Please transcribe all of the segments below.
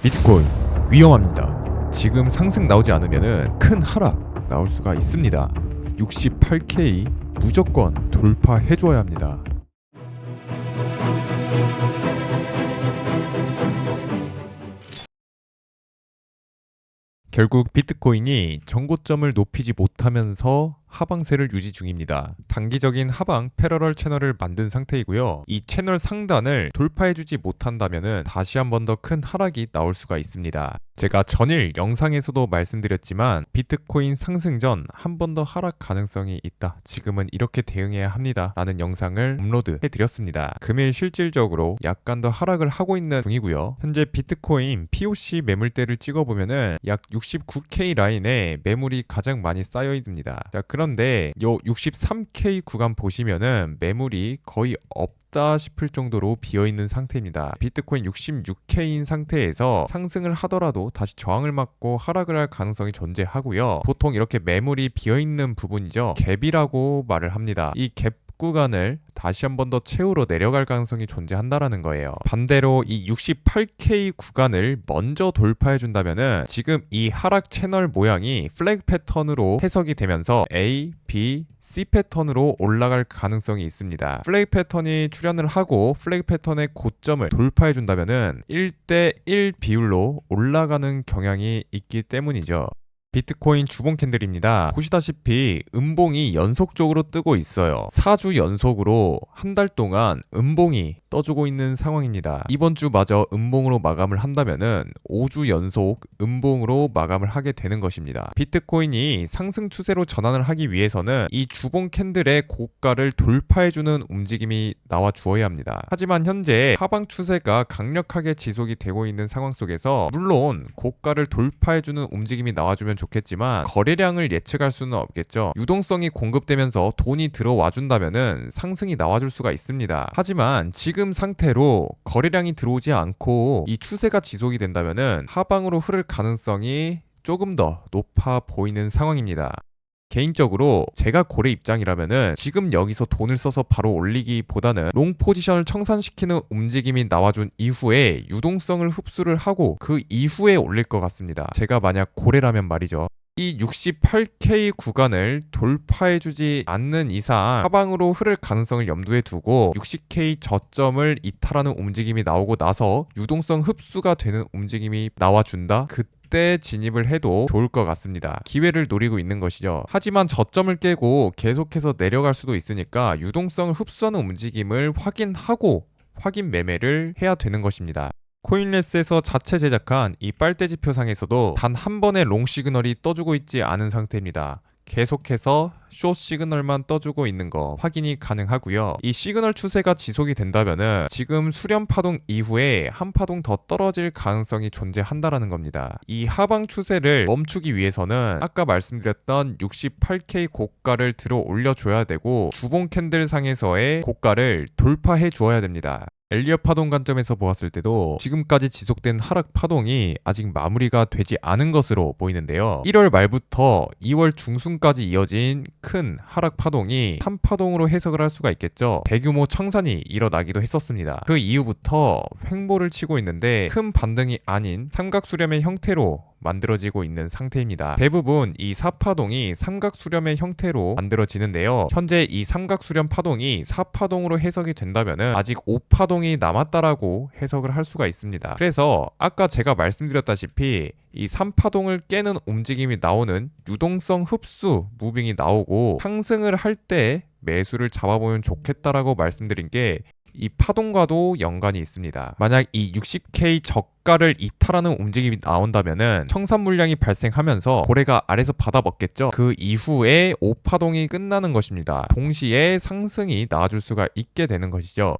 비트코인 위험합니다. 지금 상승 나오지 않으면 큰 하락 나올 수가 있습니다. 68K 무조건 돌파해 줘야 합니다. 결국 비트코인이 정고점을 높이지 못하면서 하방세를 유지 중입니다. 단기적인 하방 패러럴 채널을 만든 상태이고요. 이 채널 상단을 돌파해주지 못한다면 다시 한 번 더 큰 하락이 나올 수가 있습니다. 제가 전일 영상에서도 말씀드렸지만 비트코인 상승 전 한 번 더 하락 가능성이 있다. 지금은 이렇게 대응해야 합니다. 라는 영상을 업로드 해드렸습니다. 금일 실질적으로 약간 더 하락을 하고 있는 중이고요. 현재 비트코인 POC 매물대를 찍어보면은 약 69K 라인에 매물이 가장 많이 쌓여 있습니다. 자, 그런데 요 63K 구간 보시면은 매물이 거의 없다 싶을 정도로 비어있는 상태입니다. 비트코인 66K인 상태에서 상승을 하더라도 다시 저항을 맞고 하락을 할 가능성이 존재하고요. 보통 이렇게 매물이 비어있는 부분이죠. 갭이라고 말을 합니다. 이 갭 구간을 다시 한 번 더 채우러 내려갈 가능성이 존재한다라는 거예요. 반대로 이 68K 구간을 먼저 돌파해 준다면은 지금 이 하락 채널 모양이 플래그 패턴으로 해석이 되면서 A, B, C 패턴으로 올라갈 가능성이 있습니다. 플래그 패턴이 출현을 하고 플래그 패턴의 고점을 돌파해 준다면은 1대1 비율로 올라가는 경향이 있기 때문이죠. 비트코인 주봉 캔들입니다. 보시다시피 음봉이 연속적으로 뜨고 있어요. 4주 연속으로 한 달 동안 음봉이 떠주고 있는 상황입니다. 이번 주마저 음봉으로 마감을 한다면은 5주 연속 음봉으로 마감을 하게 되는 것입니다. 비트코인이 상승 추세로 전환을 하기 위해서는 이 주봉 캔들의 고가를 돌파해주는 움직임이 나와 주어야 합니다. 하지만 현재 하방 추세가 강력하게 지속이 되고 있는 상황 속에서 물론 고가를 돌파해주는 움직임이 나와주면 좋겠지만 거래량을 예측할 수는 없겠죠. 유동성이 공급되면서 돈이 들어와 준다면은 상승이 나와줄 수가 있습니다. 하지만 지금 상태로 거래량이 들어오지 않고 이 추세가 지속이 된다면은 하방으로 흐를 가능성이 조금 더 높아 보이는 상황입니다. 개인적으로 제가 고래 입장이라면은 지금 여기서 돈을 써서 바로 올리기보다는 롱 포지션을 청산시키는 움직임이 나와준 이후에 유동성을 흡수를 하고 그 이후에 올릴 것 같습니다. 제가 만약 고래라면 말이죠. 이 68K 구간을 돌파해주지 않는 이상 하방으로 흐를 가능성을 염두에 두고 60K 저점을 이탈하는 움직임이 나오고 나서 유동성 흡수가 되는 움직임이 나와준다? 그때 진입을 해도 좋을 것 같습니다. 기회를 노리고 있는 것이죠. 하지만 저점을 깨고 계속해서 내려갈 수도 있으니까 유동성을 흡수하는 움직임을 확인하고 확인 매매를 해야 되는 것입니다. 코인레스에서 자체 제작한 이 빨대지표상에서도 단 한 번의 롱 시그널이 떠주고 있지 않은 상태입니다. 계속해서 숏 시그널만 떠주고 있는 거 확인이 가능하고요. 이 시그널 추세가 지속이 된다면은 지금 수렴 파동 이후에 한 파동 더 떨어질 가능성이 존재한다라는 겁니다. 이 하방 추세를 멈추기 위해서는 아까 말씀드렸던 68K 고가를 들어 올려줘야 되고 주봉 캔들 상에서의 고가를 돌파해 주어야 됩니다. 엘리엇 파동 관점에서 보았을 때도 지금까지 지속된 하락 파동이 아직 마무리가 되지 않은 것으로 보이는데요. 1월 말부터 2월 중순까지 이어진 큰 하락 파동이 3파동으로 해석을 할 수가 있겠죠. 대규모 청산이 일어나기도 했었습니다. 그 이후부터 횡보를 치고 있는데 큰 반등이 아닌 삼각수렴의 형태로 만들어지고 있는 상태입니다. 대부분 이 4파동이 삼각수렴의 형태로 만들어지는데요. 현재 이 삼각수렴 파동이 4파동으로 해석이 된다면 아직 5파동이 남았다라고 해석을 할 수가 있습니다. 그래서 아까 제가 말씀드렸다시피 이 3파동을 깨는 움직임이 나오는 유동성 흡수 무빙이 나오고 상승을 할 때 매수를 잡아보면 좋겠다라고 말씀드린 게 이 파동과도 연관이 있습니다. 만약 이 60K 저가를 이탈하는 움직임이 나온다면은 청산 물량이 발생하면서 고래가 아래서 받아먹겠죠. 그 이후에 5파동이 끝나는 것입니다. 동시에 상승이 나와줄 수가 있게 되는 것이죠.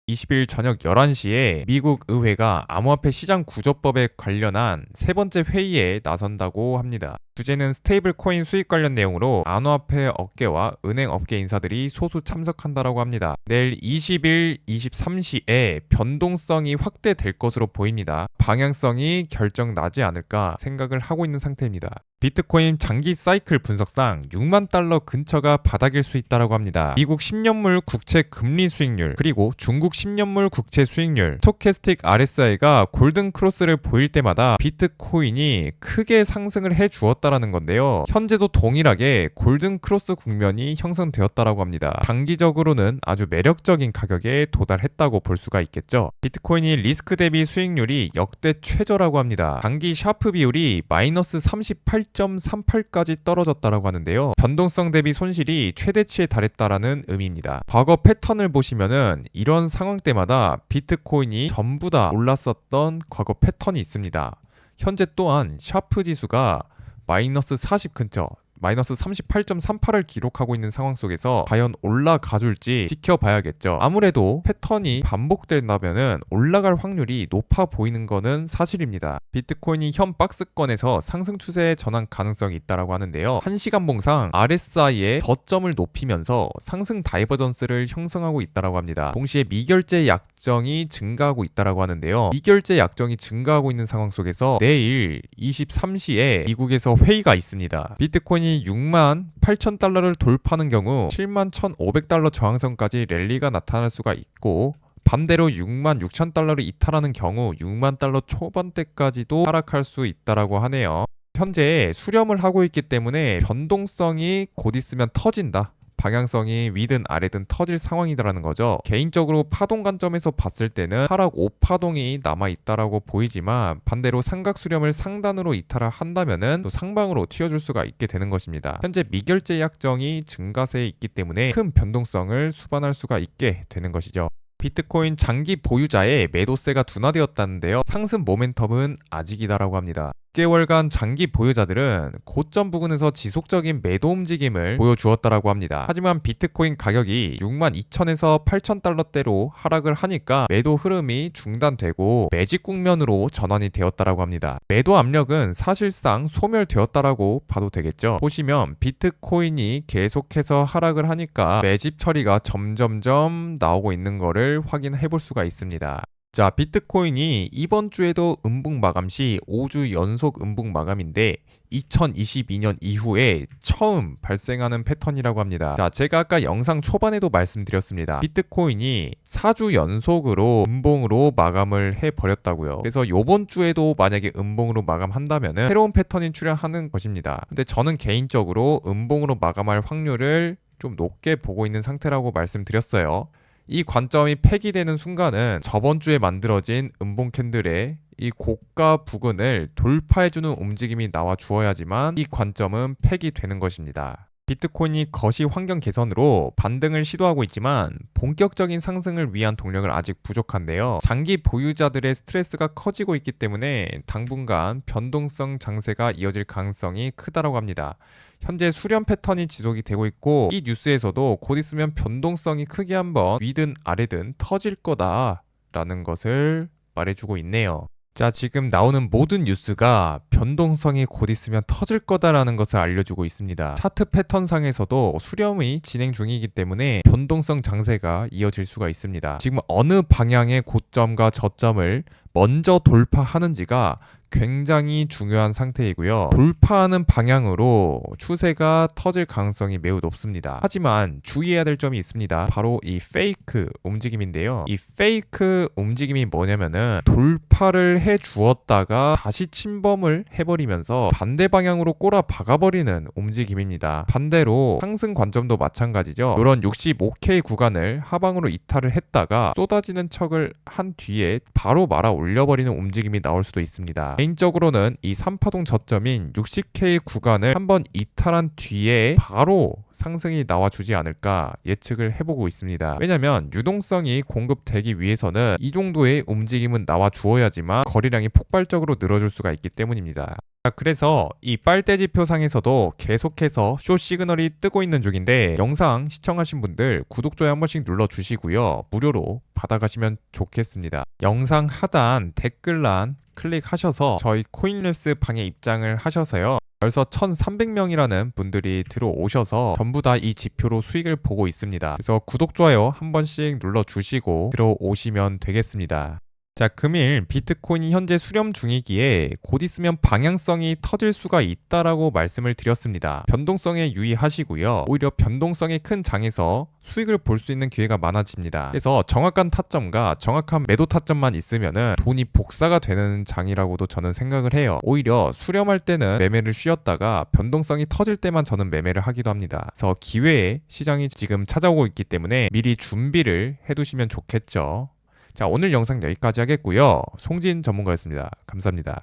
20일 저녁 11시에 미국 의회가 암호화폐 시장 구조법에 관련한 세 번째 회의에 나선다고 합니다. 주제는 스테이블 코인 수익 관련 내용으로 암호화폐 업계와 은행 업계 인사들이 소수 참석한다라고 합니다. 내일 20일 23시에 변동성이 확대될 것으로 보입니다. 방향성이 결정 나지 않을까 생각을 하고 있는 상태입니다. 비트코인 장기 사이클 분석상 6만 달러 근처가 바닥일 수 있다고 합니다. 미국 10년물 국채 금리 수익률 그리고 중국 10년물 국채 수익률, 스토캐스틱 RSI가 골든 크로스를 보일 때마다 비트코인이 크게 상승을 해 주었다라는 건데요. 현재도 동일하게 골든 크로스 국면이 형성되었다라고 합니다. 단기적으로는 아주 매력적인 가격에 도달했다고 볼 수가 있겠죠. 비트코인이 리스크 대비 수익률이 역대 최저라고 합니다. 단기 샤프 비율이 마이너스 38.38까지 떨어졌다라고 하는데요. 변동성 대비 손실이 최대치에 달했다라는 의미입니다. 과거 패턴을 보시면은 이런 상황 때마다 비트코인이 전부 다 올랐었던 과거 패턴이 있습니다. 현재 또한 샤프 지수가 마이너스 40 근처, 마이너스 38.38을 기록하고 있는 상황 속에서 과연 올라가줄지 지켜봐야겠죠. 아무래도 패턴이 반복된다면은 올라갈 확률이 높아 보이는 거는 사실입니다. 비트코인이 현 박스권에서 상승 추세에 전환 가능성이 있다라고 하는데요. 1시간 봉상 RSI의 저점을 높이면서 상승 다이버전스를 형성하고 있다라고 합니다. 동시에 미결제 약정이 증가하고 있다라고 하는데요. 미결제 약정이 증가하고 있는 상황 속에서 내일 23시에 미국에서 회의가 있습니다. 비트코인이 68,000달러를 돌파하는 경우 71,500달러 저항선까지 랠리가 나타날 수가 있고, 반대로 66,000달러를 이탈하는 경우 60,000달러 초반대까지도 하락할 수 있다라고 하네요. 현재 수렴을 하고 있기 때문에 변동성이 곧 있으면 터진다, 방향성이 위든 아래든 터질 상황이다라는 거죠. 개인적으로 파동 관점에서 봤을 때는 하락 5파동이 남아있다라고 보이지만, 반대로 삼각 수렴을 상단으로 이탈을 한다면은 또 상방으로 튀어줄 수가 있게 되는 것입니다. 현재 미결제 약정이 증가세에 있기 때문에 큰 변동성을 수반할 수가 있게 되는 것이죠. 비트코인 장기 보유자의 매도세가 둔화되었다는데요. 상승 모멘텀은 아직이다라고 합니다. 6개월간 장기 보유자들은 고점 부근에서 지속적인 매도 움직임을 보여주었다라고 합니다. 하지만 비트코인 가격이 62,000에서 8,000달러대로 하락을 하니까 매도 흐름이 중단되고 매집 국면으로 전환이 되었다라고 합니다. 매도 압력은 사실상 소멸되었다라고 봐도 되겠죠. 보시면 비트코인이 계속해서 하락을 하니까 매집 처리가 점점점 나오고 있는 거를 확인해 볼 수가 있습니다. 자, 비트코인이 이번 주에도 음봉 마감 시 5주 연속 음봉 마감인데 2022년 이후에 처음 발생하는 패턴이라고 합니다. 자, 제가 아까 영상 초반에도 말씀드렸습니다. 비트코인이 4주 연속으로 음봉으로 마감을 해버렸다고요. 그래서 이번 주에도 만약에 음봉으로 마감한다면은 새로운 패턴이 출현하는 것입니다. 근데 저는 개인적으로 음봉으로 마감할 확률을 좀 높게 보고 있는 상태라고 말씀드렸어요. 이 관점이 폐기되는 순간은 저번 주에 만들어진 음봉 캔들의 이 고가 부근을 돌파해주는 움직임이 나와 주어야지만 이 관점은 폐기되는 것입니다. 비트코인이 거시 환경 개선으로 반등을 시도하고 있지만 본격적인 상승을 위한 동력은 아직 부족한데요. 장기 보유자들의 스트레스가 커지고 있기 때문에 당분간 변동성 장세가 이어질 가능성이 크다고 합니다. 현재 수렴 패턴이 지속이 되고 있고, 이 뉴스에서도 곧 있으면 변동성이 크게 한번 위든 아래든 터질 거다라는 것을 말해주고 있네요. 자, 지금 나오는 모든 뉴스가 변동성이 곧 있으면 터질 거다라는 것을 알려주고 있습니다. 차트 패턴상에서도 수렴이 진행 중이기 때문에 변동성 장세가 이어질 수가 있습니다. 지금 어느 방향의 고점과 저점을 먼저 돌파하는지가 굉장히 중요한 상태이고요. 돌파하는 방향으로 추세가 터질 가능성이 매우 높습니다. 하지만 주의해야 될 점이 있습니다. 바로 이 페이크 움직임인데요. 이 페이크 움직임이 뭐냐면은 돌파를 해 주었다가 다시 침범을 해버리면서 반대 방향으로 꼬라 박아버리는 움직임입니다. 반대로 상승 관점도 마찬가지죠. 이런 65K 구간을 하방으로 이탈을 했다가 쏟아지는 척을 한 뒤에 바로 말아 올려버리는 움직임이 나올 수도 있습니다. 개인적으로는 이 3파동 저점인 60K 구간을 한번 이탈한 뒤에 바로 상승이 나와주지 않을까 예측을 해보고 있습니다. 왜냐면 유동성이 공급되기 위해서는 이 정도의 움직임은 나와 주어야지만 거래량이 폭발적으로 늘어질 수가 있기 때문입니다. 그래서 이 빨대지표상에서도 계속해서 쇼 시그널이 뜨고 있는 중인데, 영상 시청하신 분들 구독, 좋아요 한 번씩 눌러주시고요. 무료로 받아가시면 좋겠습니다. 영상 하단 댓글란 클릭하셔서 저희 코인랩스 방에 입장을 하셔서요. 벌써 1,300명이라는 분들이 들어오셔서 전부 다 이 지표로 수익을 보고 있습니다. 그래서 구독, 좋아요 한 번씩 눌러주시고 들어오시면 되겠습니다. 자, 금일 비트코인이 현재 수렴 중이기에 곧 있으면 방향성이 터질 수가 있다라고 말씀을 드렸습니다. 변동성에 유의하시고요. 오히려 변동성이 큰 장에서 수익을 볼 수 있는 기회가 많아집니다. 그래서 정확한 타점과 정확한 매도 타점만 있으면은 돈이 복사가 되는 장이라고도 저는 생각을 해요. 오히려 수렴할 때는 매매를 쉬었다가 변동성이 터질 때만 저는 매매를 하기도 합니다. 그래서 기회의 시장이 지금 찾아오고 있기 때문에 미리 준비를 해두시면 좋겠죠. 자, 오늘 영상 여기까지 하겠고요. 송진 전문가였습니다. 감사합니다.